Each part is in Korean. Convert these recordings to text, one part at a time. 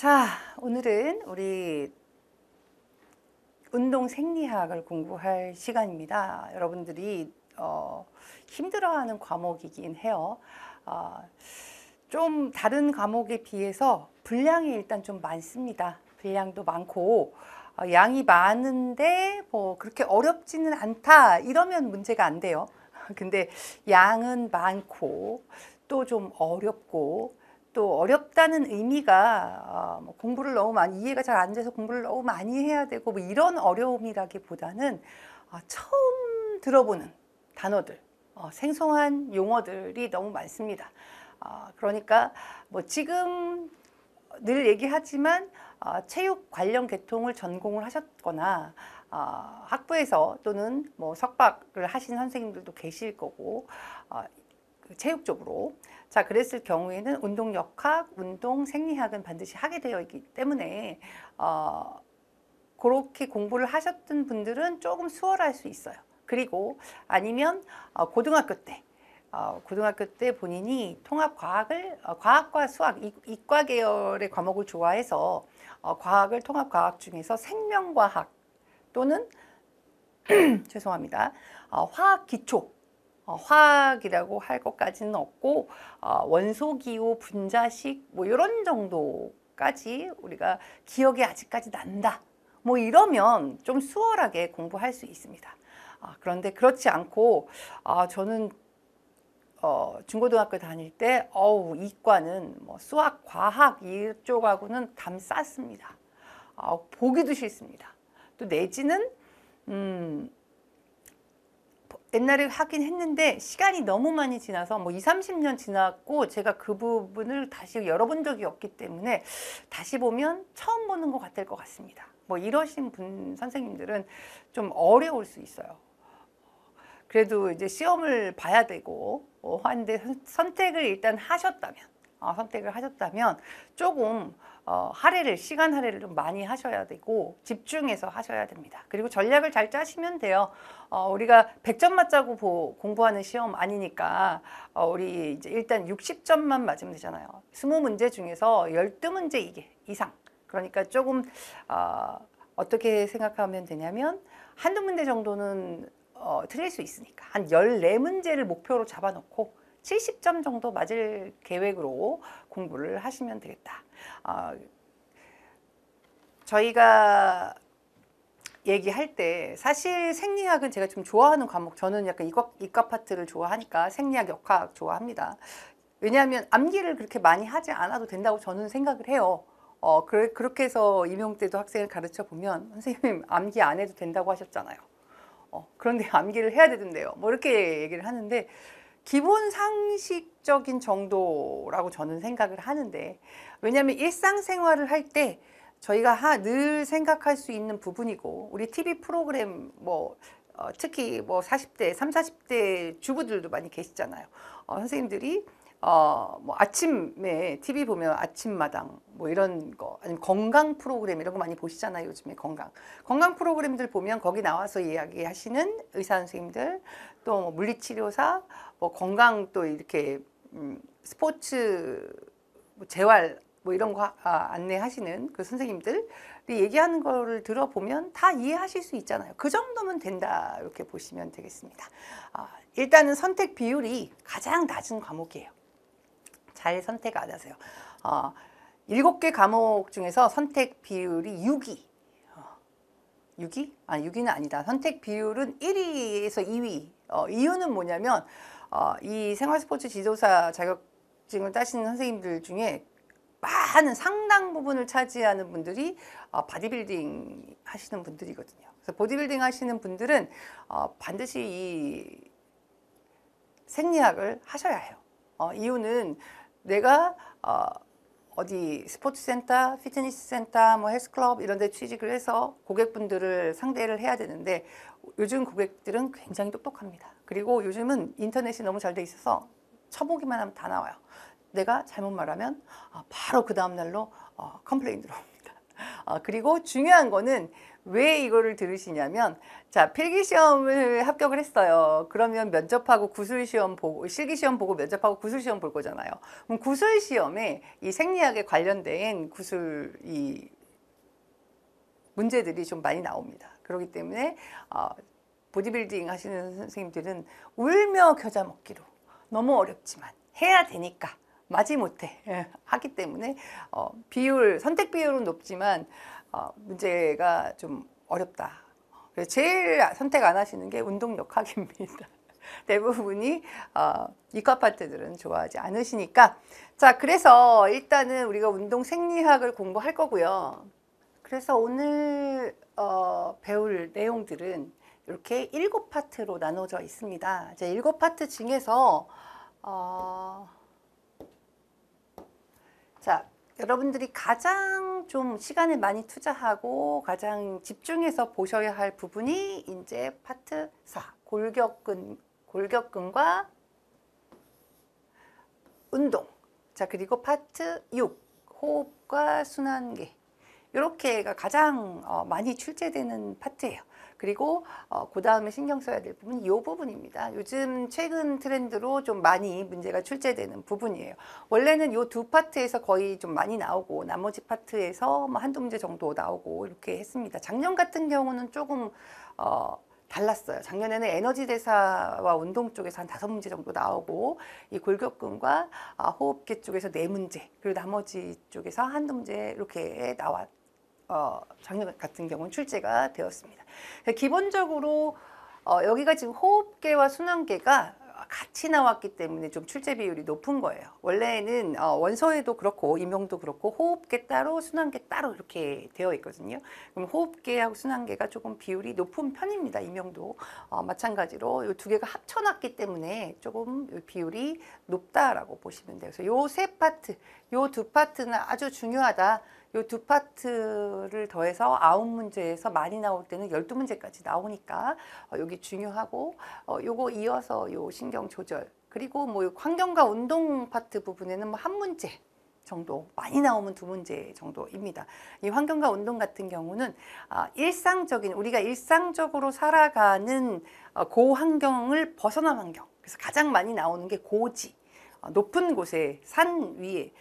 자, 오늘은 우리 운동 생리학을 공부할 시간입니다. 여러분들이 힘들어하는 과목이긴 해요. 좀 다른 과목에 비해서 분량이 일단 좀 많습니다. 분량도 많고 양이 많은데 뭐 그렇게 어렵지는 않다 이러면 문제가 안 돼요. 근데 양은 많고 또 좀 어렵고 또 어렵다는 의미가 뭐 공부를 너무 많이 이해가 잘 안 돼서 공부를 너무 많이 해야 되고 뭐 이런 어려움이라기보다는 처음 들어보는 단어들, 생소한 용어들이 너무 많습니다. 그러니까 뭐 지금 늘 얘기하지만 체육 관련 계통을 전공을 하셨거나 학부에서 또는 뭐 석박을 하신 선생님들도 계실 거고 체육 쪽으로. 자, 그랬을 경우에는 운동역학, 운동 생리학은 반드시 하게 되어 있기 때문에 그렇게 공부를 하셨던 분들은 조금 수월할 수 있어요. 그리고 아니면 고등학교 때 본인이 통합과학을 과학과 수학, 이과 계열의 과목을 좋아해서 과학을 통합과학 중에서 생명과학 또는 죄송합니다. 화학 기초 화학이라고 할 것까지는 없고 원소기호, 분자식 뭐 이런 정도까지 우리가 기억이 아직까지 난다. 뭐 이러면 좀 수월하게 공부할 수 있습니다. 그런데 그렇지 않고 저는 중고등학교 다닐 때 이과는 뭐 수학, 과학 이쪽하고는 담 쌌습니다. 보기도 싫습니다. 또 내지는 옛날에 하긴 했는데 시간이 너무 많이 지나서 뭐 20, 30년 지났고 제가 그 부분을 다시 열어본 적이 없기 때문에 다시 보면 처음 보는 것 같을 것 같습니다. 뭐 이러신 분 선생님들은 좀 어려울 수 있어요. 그래도 이제 시험을 봐야 되고 하는데 선택을 일단 하셨다면 조금 시간 할애를 좀 많이 하셔야 되고 집중해서 하셔야 됩니다. 그리고 전략을 잘 짜시면 돼요. 우리가 100점 맞자고 공부하는 시험 아니니까 우리 이제 일단 60점만 맞으면 되잖아요. 20문제 중에서 12문제 이상. 그러니까 조금 어떻게 생각하면 되냐면 한두 문제 정도는 틀릴 수 있으니까 한 14문제를 목표로 잡아놓고 70점 정도 맞을 계획으로 공부를 하시면 되겠다. 저희가 얘기할 때 사실 생리학은 제가 좀 좋아하는 과목, 저는 약간 이과 파트를 좋아하니까 생리학, 역학 좋아합니다. 왜냐하면 암기를 그렇게 많이 하지 않아도 된다고 저는 생각을 해요. 그렇게 해서 임용 때도 학생을 가르쳐 보면 선생님 암기 안 해도 된다고 하셨잖아요. 그런데 암기를 해야 되던데요. 뭐 이렇게 얘기를 하는데 기본 상식적인 정도라고 저는 생각을 하는데, 왜냐하면 일상생활을 할 때 저희가 늘 생각할 수 있는 부분이고, 우리 TV 프로그램 특히 뭐 40대, 30, 40대 주부들도 많이 계시잖아요. 선생님들이 뭐 아침에 TV 보면 아침마당 뭐 이런 거, 아니면 건강 프로그램 이런 거 많이 보시잖아요. 요즘에 건강 프로그램들 보면 거기 나와서 이야기하시는 의사 선생님들, 또 뭐 물리치료사, 뭐 건강, 또 이렇게 스포츠, 뭐 재활 뭐 이런 거 안내하시는 그 선생님들이 얘기하는 거를 들어보면 다 이해하실 수 있잖아요. 그 정도면 된다, 이렇게 보시면 되겠습니다. 일단은 선택 비율이 가장 낮은 과목이에요. 잘 선택 안 하세요. 7개 과목 중에서 선택 비율이 6위. 6위? 6위는 아니다. 선택 비율은 1위에서 2위. 이유는 뭐냐면 이 생활스포츠 지도사 자격증을 따시는 선생님들 중에 상당 부분을 차지하는 분들이 바디빌딩 하시는 분들이거든요. 그래서 보디빌딩 하시는 분들은 반드시 이 생리학을 하셔야 해요. 이유는 내가 어디 스포츠센터, 피트니스센터, 뭐 헬스클럽 이런 데 취직을 해서 고객분들을 상대를 해야 되는데, 요즘 고객들은 굉장히 똑똑합니다. 그리고 요즘은 인터넷이 너무 잘 돼 있어서 쳐보기만 하면 다 나와요. 내가 잘못 말하면 바로 그 다음 날로 컴플레인 들어옵니다. 그리고 중요한 거는 왜 이거를 들으시냐면, 자, 필기시험을 합격을 했어요. 그러면 면접하고 구술시험 보고, 실기시험 보고 면접하고 구술시험 볼 거잖아요. 그럼 구술시험에 이 생리학에 관련된 구술 이 문제들이 좀 많이 나옵니다. 그렇기 때문에 보디빌딩 하시는 선생님들은 울며 겨자 먹기로 너무 어렵지만 해야 되니까 마지못해 하기 때문에 비율, 선택 비율은 높지만 문제가 좀 어렵다. 그래서 제일 선택 안 하시는 게 운동역학입니다. 대부분이 이과 파트들은 좋아하지 않으시니까. 자, 그래서 일단은 우리가 운동 생리학을 공부할 거고요. 그래서 오늘 배울 내용들은 이렇게 7파트로 나눠져 있습니다. 이제 7파트 중에서 자, 여러분들이 가장 좀 시간을 많이 투자하고 가장 집중해서 보셔야 할 부분이 이제 파트 4, 골격근과 운동. 자, 그리고 파트 6, 호흡과 순환계. 이렇게가 가장 많이 출제되는 파트예요. 그리고 그 다음에 신경 써야 될 부분이 이 부분입니다. 요즘 최근 트렌드로 좀 많이 문제가 출제되는 부분이에요. 원래는 이 두 파트에서 거의 좀 많이 나오고 나머지 파트에서 뭐 한두 문제 정도 나오고 이렇게 했습니다. 작년 같은 경우는 조금 달랐어요. 작년에는 에너지 대사와 운동 쪽에서 한 5문제 정도 나오고 이 골격근과 호흡기 쪽에서 4문제, 그리고 나머지 쪽에서 한두 문제 이렇게 작년 같은 경우는 출제가 되었습니다. 기본적으로 여기가 지금 호흡계와 순환계가 같이 나왔기 때문에 좀 출제 비율이 높은 거예요. 원래는 원서에도 그렇고 임용도 그렇고 호흡계 따로 순환계 따로 이렇게 되어 있거든요. 그럼 호흡계하고 순환계가 조금 비율이 높은 편입니다. 임용도 마찬가지로 이 두 개가 합쳐놨기 때문에 조금 비율이 높다라고 보시면 돼요. 그래서 요 세 파트, 요 두 파트는 아주 중요하다. 이 두 파트를 더해서 9문제에서 많이 나올 때는 12문제까지 나오니까 여기 중요하고 요거 이어서 요 신경 조절, 그리고 뭐 환경과 운동 파트 부분에는 뭐 1문제 정도, 많이 나오면 2문제 정도입니다. 이 환경과 운동 같은 경우는 우리가 일상적으로 살아가는 고환경을 벗어난 환경. 그래서 가장 많이 나오는 게 고지, 높은 곳에, 산 위에,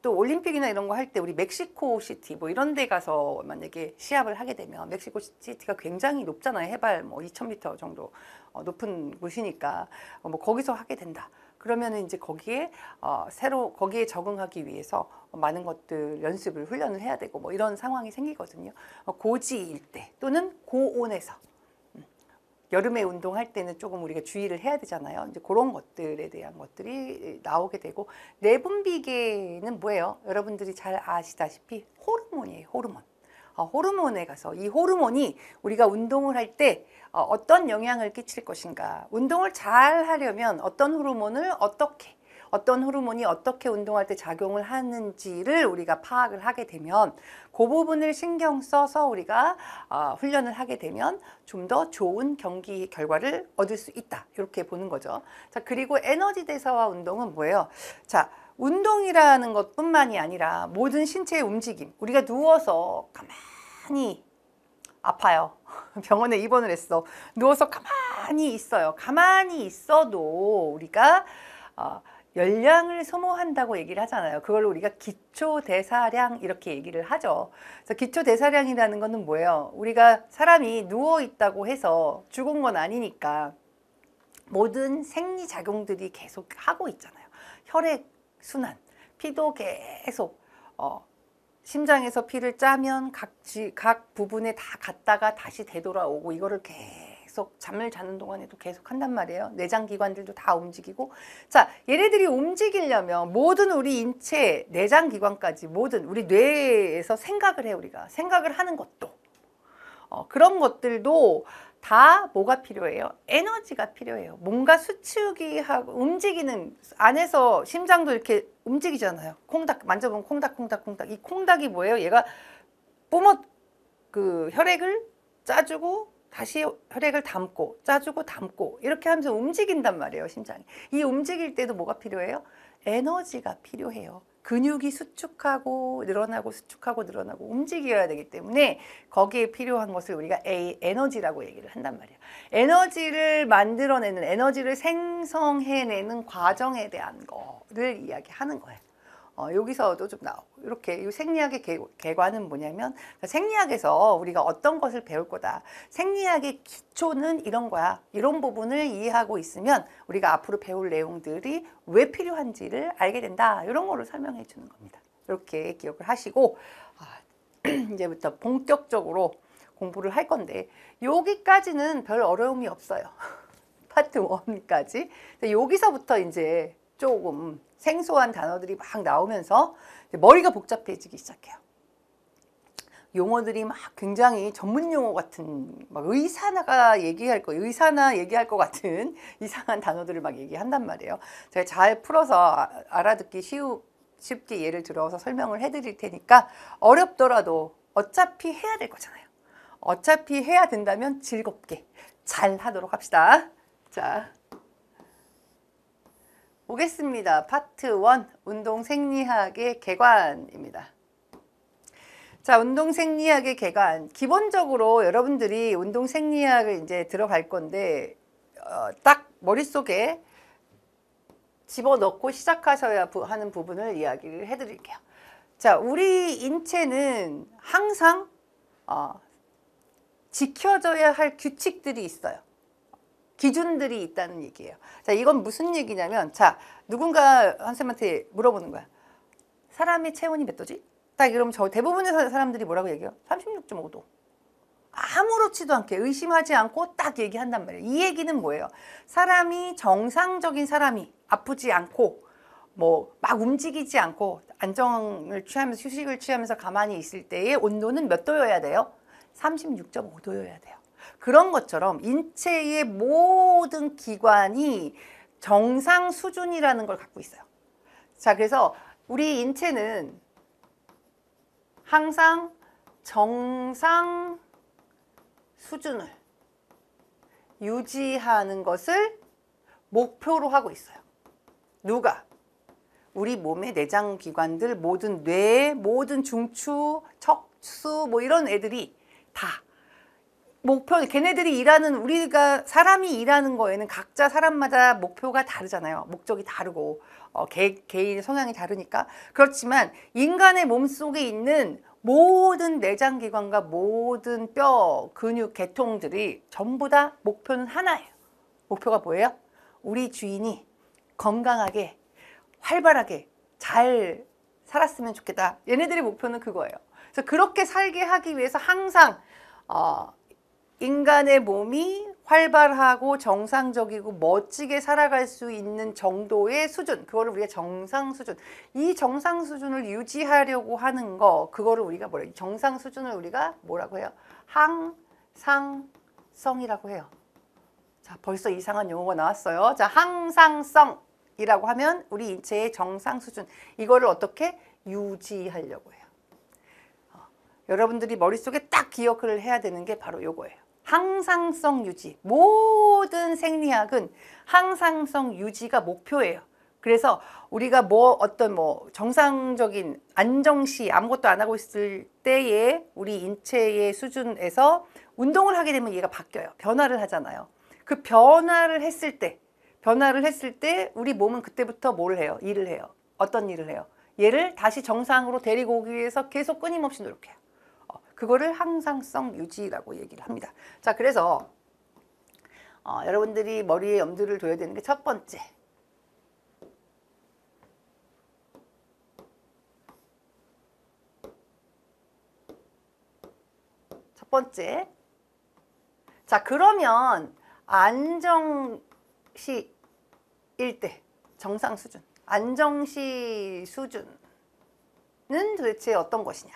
또 올림픽이나 이런 거 할 때 우리 멕시코 시티 뭐 이런 데 가서 만약에 시합을 하게 되면 멕시코 시티가 굉장히 높잖아요. 해발 뭐 2000m 정도 높은 곳이니까 뭐 거기서 하게 된다. 그러면은 이제 거기에 거기에 적응하기 위해서 많은 것들 연습을 훈련을 해야 되고 뭐 이런 상황이 생기거든요. 고지일 때 또는 고온에서 여름에 운동할 때는 조금 우리가 주의를 해야 되잖아요. 이제 그런 것들에 대한 것들이 나오게 되고, 내분비계는 뭐예요? 여러분들이 잘 아시다시피 호르몬이에요. 호르몬. 호르몬에 가서 이 호르몬이 우리가 운동을 할 때 어떤 영향을 끼칠 것인가, 운동을 잘 하려면 어떤 호르몬이 어떻게 운동할 때 작용을 하는지를 우리가 파악을 하게 되면, 그 부분을 신경 써서 우리가 훈련을 하게 되면 좀 더 좋은 경기 결과를 얻을 수 있다, 이렇게 보는 거죠. 자, 그리고 에너지 대사와 운동은 뭐예요? 자, 운동이라는 것뿐만이 아니라 모든 신체의 움직임, 우리가 누워서 가만히 아파요. 병원에 입원을 했어. 누워서 가만히 있어요. 가만히 있어도 우리가 열량을 소모한다고 얘기를 하잖아요. 그걸 우리가 기초대사량 이렇게 얘기를 하죠. 그래서 기초대사량이라는 거는 뭐예요? 우리가 사람이 누워 있다고 해서 죽은 건 아니니까 모든 생리작용들이 계속 하고 있잖아요. 혈액 순환, 피도 계속 심장에서 피를 짜면 각 부분에 다 갔다가 다시 되돌아오고, 이거를 계속 잠을 자는 동안에도 계속 한단 말이에요. 내장기관들도 다 움직이고. 자, 얘네들이 움직이려면 모든 우리 인체, 내장기관까지 모든 우리 뇌에서 생각을 해요. 우리가 생각을 하는 것도 그런 것들도 다 뭐가 필요해요? 에너지가 필요해요. 뭔가 수축이 하고 움직이는, 안에서 심장도 이렇게 움직이잖아요. 콩닥 만져보면 콩닥. 이 콩닥이 뭐예요? 얘가 그 혈액을 짜주고 다시 혈액을 담고 짜주고 담고 이렇게 하면서 움직인단 말이에요. 심장이. 이 움직일 때도 뭐가 필요해요? 에너지가 필요해요. 근육이 수축하고 늘어나고 수축하고 늘어나고 움직여야 되기 때문에 거기에 필요한 것을 우리가 에너지라고 얘기를 한단 말이에요. 에너지를 만들어내는, 에너지를 생성해내는 과정에 대한 거를 이야기하는 거예요. 여기서도 좀 나오고, 이렇게 이 생리학의 개관은 뭐냐면, 생리학에서 우리가 어떤 것을 배울 거다. 생리학의 기초는 이런 거야. 이런 부분을 이해하고 있으면 우리가 앞으로 배울 내용들이 왜 필요한지를 알게 된다. 이런 거를 설명해 주는 겁니다. 이렇게 기억을 하시고, 이제부터 본격적으로 공부를 할 건데, 여기까지는 별 어려움이 없어요. 파트 1까지. 여기서부터 이제 조금 생소한 단어들이 막 나오면서 머리가 복잡해지기 시작해요. 용어들이 막 굉장히 전문 용어 같은, 막 의사나 얘기할 것 같은 이상한 단어들을 막 얘기한단 말이에요. 제가 잘 풀어서 알아듣기 쉽게 예를 들어서 설명을 해드릴 테니까, 어렵더라도 어차피 해야 될 거잖아요. 어차피 해야 된다면 즐겁게 잘 하도록 합시다. 자, 보겠습니다. 파트 1, 운동 생리학의 개관입니다. 자, 운동 생리학의 개관. 기본적으로 여러분들이 운동 생리학을 이제 들어갈 건데, 딱 머릿속에 집어넣고 시작하셔야 하는 부분을 이야기를 해드릴게요. 자, 우리 인체는 항상 지켜져야 할 규칙들이 있어요. 기준들이 있다는 얘기예요. 자, 이건 무슨 얘기냐면, 자, 누군가 선생님한테 물어보는 거야. 사람의 체온이 몇 도지? 딱 이러면 대부분의 사람들이 뭐라고 얘기해요? 36.5도. 아무렇지도 않게 의심하지 않고 딱 얘기한단 말이에요. 이 얘기는 뭐예요? 사람이 정상적인 사람이 아프지 않고 뭐 막 움직이지 않고 안정을 취하면서 휴식을 취하면서 가만히 있을 때의 온도는 몇 도여야 돼요? 36.5도여야 돼요. 그런 것처럼 인체의 모든 기관이 정상 수준이라는 걸 갖고 있어요. 자, 그래서 우리 인체는 항상 정상 수준을 유지하는 것을 목표로 하고 있어요. 누가? 우리 몸의 내장기관들, 모든 뇌, 모든 중추, 척수 뭐 이런 애들이 다 목표, 걔네들이 일하는, 우리가 사람이 일하는 거에는 각자 사람마다 목표가 다르잖아요. 목적이 다르고 개인의 성향이 다르니까. 그렇지만 인간의 몸속에 있는 모든 내장기관과 모든 뼈, 근육, 계통들이 전부 다 목표는 하나예요. 목표가 뭐예요? 우리 주인이 건강하게 활발하게 잘 살았으면 좋겠다. 얘네들의 목표는 그거예요. 그래서 그렇게 살게 하기 위해서 항상 인간의 몸이 활발하고 정상적이고 멋지게 살아갈 수 있는 정도의 수준, 그거를 우리가 정상 수준, 이 정상 수준을 유지하려고 하는 거, 그거를 우리가 뭐래요? 정상 수준을 우리가 뭐라고 해요? 항상성이라고 해요. 자, 벌써 이상한 용어가 나왔어요. 자, 항상성이라고 하면 우리 인체의 정상 수준, 이거를 어떻게 유지하려고 해요. 여러분들이 머릿속에 딱 기억을 해야 되는 게 바로 요거예요. 항상성 유지. 모든 생리학은 항상성 유지가 목표예요. 그래서 우리가 어떤 정상적인 안정시 아무것도 안 하고 있을 때에 우리 인체의 수준에서 운동을 하게 되면 얘가 바뀌어요. 변화를 하잖아요. 그 변화를 했을 때 우리 몸은 그때부터 뭘 해요? 일을 해요. 어떤 일을 해요? 얘를 다시 정상으로 데리고 오기 위해서 계속 끊임없이 노력해요. 그거를 항상성 유지라고 얘기를 합니다. 자, 그래서 여러분들이 머리에 염두를 둬야 되는 게 첫 번째. 자, 그러면 안정시일 때 정상 수준, 안정시 수준은 도대체 어떤 것이냐?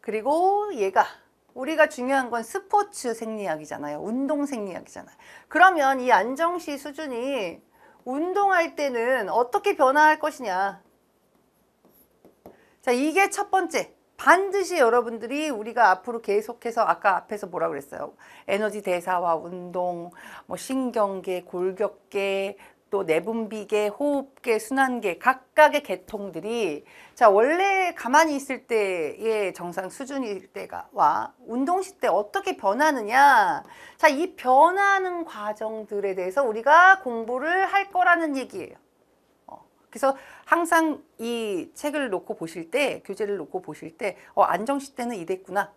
그리고 얘가 우리가 중요한 건 스포츠 생리학이잖아요. 운동 생리학이잖아요. 그러면 이 안정시 수준이 운동할 때는 어떻게 변화할 것이냐. 자, 이게 첫 번째. 반드시 여러분들이 우리가 앞으로 계속해서 아까 앞에서 뭐라 그랬어요? 에너지 대사와 운동, 신경계, 골격계, 또 내분비계, 호흡계, 순환계 각각의 계통들이 자 원래 가만히 있을 때의 정상 수준일 때와 운동 시 때 어떻게 변하느냐, 자 이 변하는 과정들에 대해서 우리가 공부를 할 거라는 얘기예요. 그래서 항상 이 책을 놓고 보실 때, 교재를 놓고 보실 때 안정시 때는 이랬구나,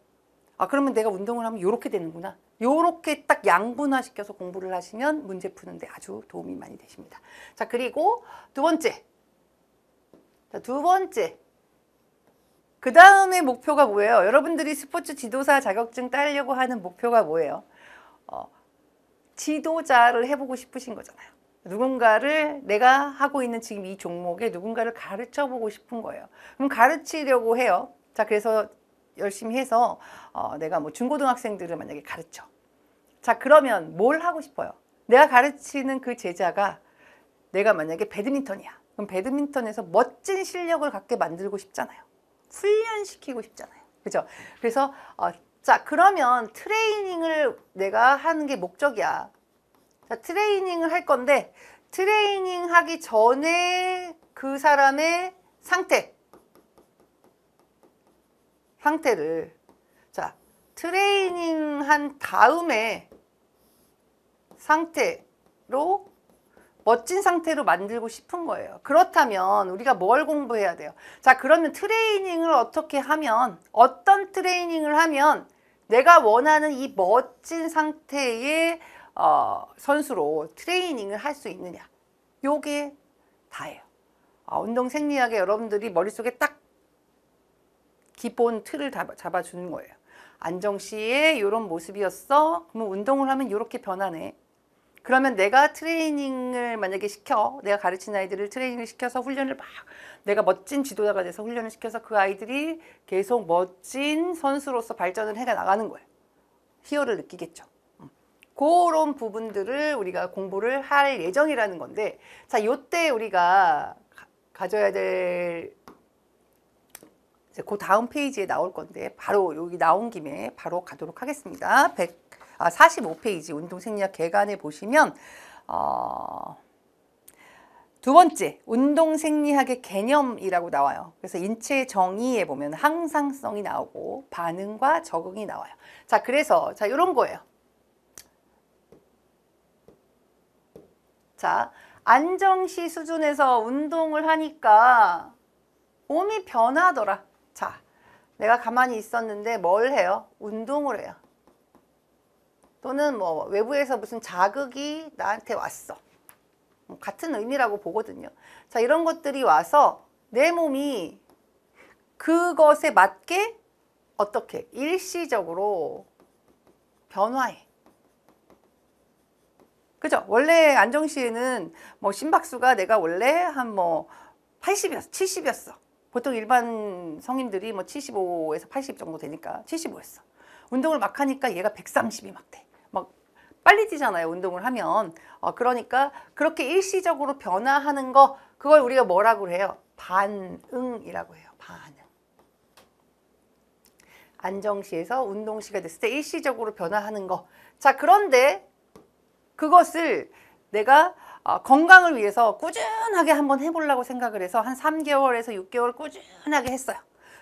그러면 내가 운동을 하면 이렇게 되는구나, 요렇게 딱 양분화시켜서 공부를 하시면 문제 푸는데 아주 도움이 많이 되십니다. 자, 그리고 두 번째. 자, 두 번째. 그 다음에 목표가 뭐예요? 여러분들이 스포츠 지도사 자격증 따려고 하는 목표가 뭐예요? 지도자를 해보고 싶으신 거잖아요. 누군가를, 내가 하고 있는 지금 이 종목에 누군가를 가르쳐 보고 싶은 거예요. 그럼 가르치려고 해요. 자, 그래서 열심히 해서 내가 뭐 중고등학생들을 만약에 가르쳐. 자, 그러면 뭘 하고 싶어요? 내가 가르치는 그 제자가 내가 만약에 배드민턴이야. 그럼 배드민턴에서 멋진 실력을 갖게 만들고 싶잖아요. 훈련시키고 싶잖아요. 그죠? 그래서 자, 그러면 트레이닝을 내가 하는 게 목적이야. 자, 트레이닝을 할 건데 트레이닝 하기 전에 그 사람의 상태를, 자, 트레이닝 한 다음에 상태로, 멋진 상태로 만들고 싶은 거예요. 그렇다면 우리가 뭘 공부해야 돼요? 자, 그러면 트레이닝을 어떻게 하면, 어떤 트레이닝을 하면 내가 원하는 이 멋진 상태의 선수로 트레이닝을 할 수 있느냐, 요게 다예요. 운동 생리학에 여러분들이 머릿속에 딱 기본 틀을 잡아주는 거예요. 안정시에 이런 모습이었어. 그러면 운동을 하면 이렇게 변하네. 그러면 내가 트레이닝을 만약에 내가 가르친 아이들을 트레이닝을 시켜서 훈련을 막, 내가 멋진 지도자가 돼서 훈련을 시켜서 그 아이들이 계속 멋진 선수로서 발전을 해 나가는 거예요. 희열을 느끼겠죠. 그런 부분들을 우리가 공부를 할 예정이라는 건데, 자, 요때 우리가 가져야 될, 그 다음 페이지에 나올 건데 바로 여기 나온 김에 바로 가도록 하겠습니다. 45페이지 운동생리학 개간에 보시면 두 번째 운동생리학의 개념이라고 나와요. 그래서 인체 정의에 보면 항상성이 나오고 반응과 적응이 나와요. 자, 그래서 자, 이런 거예요. 자, 안정시 수준에서 운동을 하니까 몸이 변하더라. 자, 내가 가만히 있었는데 뭘 해요? 운동을 해요. 또는 뭐 외부에서 무슨 자극이 나한테 왔어. 같은 의미라고 보거든요. 자, 이런 것들이 와서 내 몸이 그것에 맞게 어떻게 일시적으로 변화해. 그죠? 원래 안정시에는 뭐 심박수가 내가 원래 한 뭐 80이었어, 70이었어. 보통 일반 성인들이 뭐 75에서 80 정도 되니까 75였어. 운동을 막 하니까 얘가 130이 막 돼. 막 빨리 뛰잖아요, 운동을 하면. 그러니까 그렇게 일시적으로 변화하는 거, 그걸 우리가 뭐라고 해요? 반응이라고 해요. 반응. 안정시에서 운동시가 됐을 때 일시적으로 변화하는 거. 자, 그런데 그것을 내가 건강을 위해서 꾸준하게 한번 해보려고 생각을 해서 한 3개월에서 6개월 꾸준하게 했어요.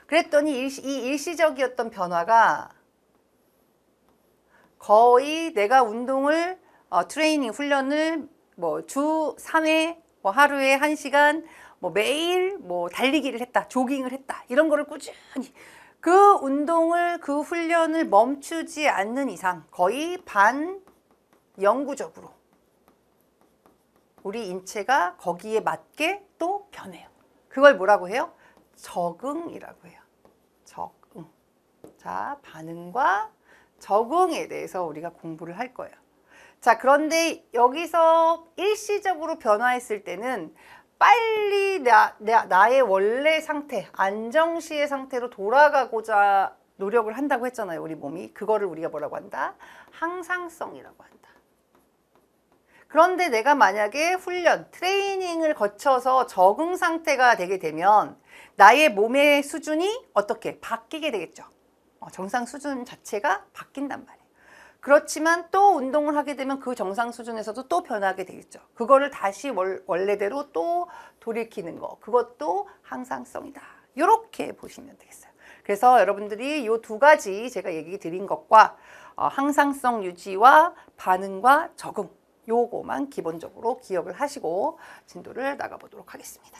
그랬더니 이 일시적이었던 변화가 거의 내가 운동을 트레이닝 훈련을 뭐 주 3회 뭐 하루에 1시간 뭐 매일 뭐 달리기를 했다, 조깅을 했다, 이런 거를 꾸준히 그 운동을, 그 훈련을 멈추지 않는 이상 거의 반영구적으로 우리 인체가 거기에 맞게 또 변해요. 그걸 뭐라고 해요? 적응이라고 해요. 적응. 자, 반응과 적응에 대해서 우리가 공부를 할 거예요. 자, 그런데 여기서 일시적으로 변화했을 때는 빨리 나의 원래 상태, 안정시의 상태로 돌아가고자 노력을 한다고 했잖아요, 우리 몸이. 그거를 우리가 뭐라고 한다? 항상성이라고 한다. 그런데 내가 만약에 훈련, 트레이닝을 거쳐서 적응 상태가 되게 되면 나의 몸의 수준이 어떻게 바뀌게 되겠죠. 정상 수준 자체가 바뀐단 말이에요. 그렇지만 또 운동을 하게 되면 그 정상 수준에서도 또 변하게 되겠죠. 그거를 다시 원래대로 또 돌이키는 거, 그것도 항상성이다. 이렇게 보시면 되겠어요. 그래서 여러분들이 이 두 가지 제가 얘기 드린 것과 항상성 유지와 반응과 적응, 요거만 기본적으로 기억을 하시고 진도를 나가보도록 하겠습니다.